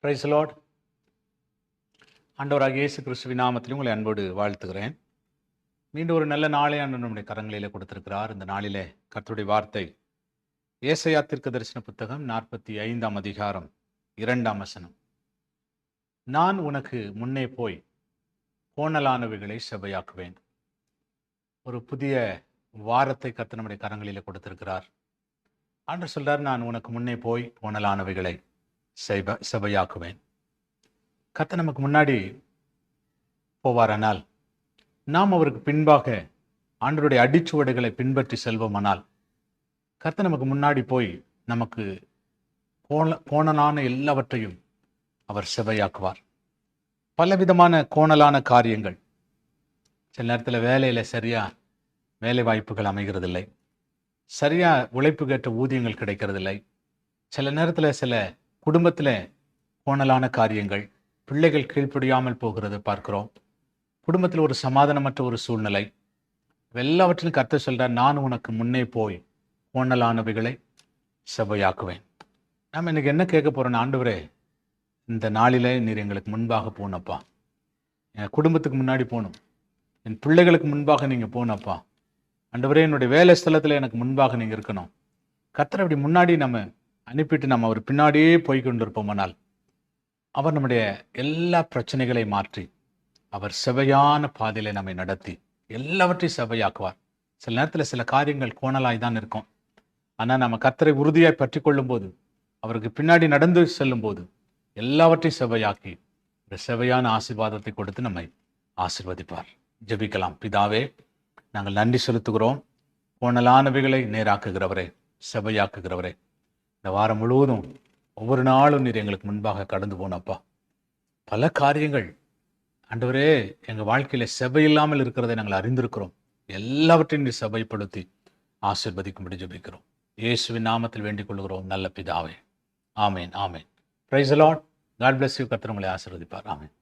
Price Lord. ஆண்டவராகிய இயேசு கிறிஸ்துவின் நாமத்தில் உங்களை அன்போடு வாழ்த்துகிறேன். மீண்டும் ஒரு நல்ல நாளை ஆண்டவர் நம்முடைய கரங்களிலே கொடுத்திருக்கிறார். இந்த நாளிலே கர்த்தருடைய வார்த்தை ஏசாயா தீர்க்கதரிசன புத்தகம் 45ஆம் அதிகாரம் 2ஆம் வசனம். நான் உனக்கு முன்னே போய் கோணலானவைகளை செவ்வையாக்குவேன். ஒரு புதிய வாரத்தை கர்த்தர் நம்முடைய கரங்களிலே கொடுத்திருக்கிறார். ஆண்டவர் சொல்றார், நான் உனக்கு முன்னே போய் கோணலானவைகளை செவ்வையாக்குவேன். கர்த்தர் நமக்கு முன்னாடி போவாரானால், நாம் அவருக்கு பின்பாக ஆண்டவருடைய அடிச்சுவடுகளை பின்பற்றி செல்வோமானால், கர்த்தர் நமக்கு முன்னாடி போய் நமக்கு கோணலான எல்லாவற்றையும் அவர் செவ்வையாக்குவார். பலவிதமான கோணலான காரியங்கள். சில நேரத்தில் வேலையில் சரியா வேலை வாய்ப்புகள் அமைகிறதில்லை, சரியா உழைப்புக்கேற்ற ஊதியங்கள் கிடைக்கிறதில்லை. சில நேரத்தில் சில குடும்பத்தில் கோணலான காரியங்கள், பிள்ளைகள் கீழ்ப்படியாமல் போகிறது பார்க்கிறோம். குடும்பத்தில் ஒரு சமாதானமற்ற ஒரு சூழ்நிலை. எல்லாவற்றிலும் கர்த்தர் சொல்றார், நான் உனக்கு முன்னே போய் கோணலானவைகளை செவ்வையாக்குவேன். நாம் இன்னைக்கு என்ன கேட்க போறோம்? ஆண்டவரே, இந்த நாளிலே நீர் எங்களுக்கு முன்பாக போனப்பா, என் குடும்பத்துக்கு முன்னாடி போகணும், என் பிள்ளைகளுக்கு முன்பாக நீங்க போனப்பா. ஆண்டவரே, என்னுடைய வேலை ஸ்தலத்தில் எனக்கு முன்பாக நீங்க இருக்கணும். கர்த்தர் அப்படி முன்னாடி நம்ம அனுப்பிட்டு நம்ம அவர் பின்னாடியே போய் கொண்டிருப்போமானால், அவர் நம்முடைய எல்லா பிரச்சனைகளை மாற்றி அவர் செவ்வையான பாதையில நம்மை நடத்தி எல்லாவற்றையும் செவ்வையாக்குவார். சில நேரத்தில் சில காரியங்கள் கோணலாய் தான் இருக்கும். ஆனால் நம்ம கர்த்தரை உறுதியாய் பற்றி கொள்ளும் போது, அவருக்கு பின்னாடி நடந்து செல்லும் போது எல்லாவற்றையும் செவ்வையாக்கி ஒரு செவ்வையான ஆசீர்வாதத்தை கொடுத்து நம்மை ஆசீர்வதிப்பார். ஜெபிக்கலாம். பிதாவே, நாங்கள் நன்றி செலுத்துகிறோம். கோணலானவைகளை நேராக்குகிறவரே, செவ்வையாக்குகிறவரே, இந்த வாரம் முழுவதும் ஒவ்வொரு நாளும் நீர் எங்களுக்கு முன்பாக கடந்து போனப்பா. பல காரியங்கள் ஆண்டவரே எங்கள் வாழ்க்கையில செவ்வையில்லாமல் இருக்கிறதை நாங்கள் அறிந்திருக்கிறோம். எல்லாவற்றையும் நீர் செவ்வைப்படுத்தி ஆசீர்வதிக்கும்படி ஜெபிக்கிறோம். இயேசுவின் நாமத்தில் வேண்டிக் கொள்கிறோம் நல்ல பிதாவே. ஆமேன், ஆமேன். Praise the Lord. God bless you. கர்த்தர் உங்களை ஆசீர்வதிப்பார். ஆமேன்.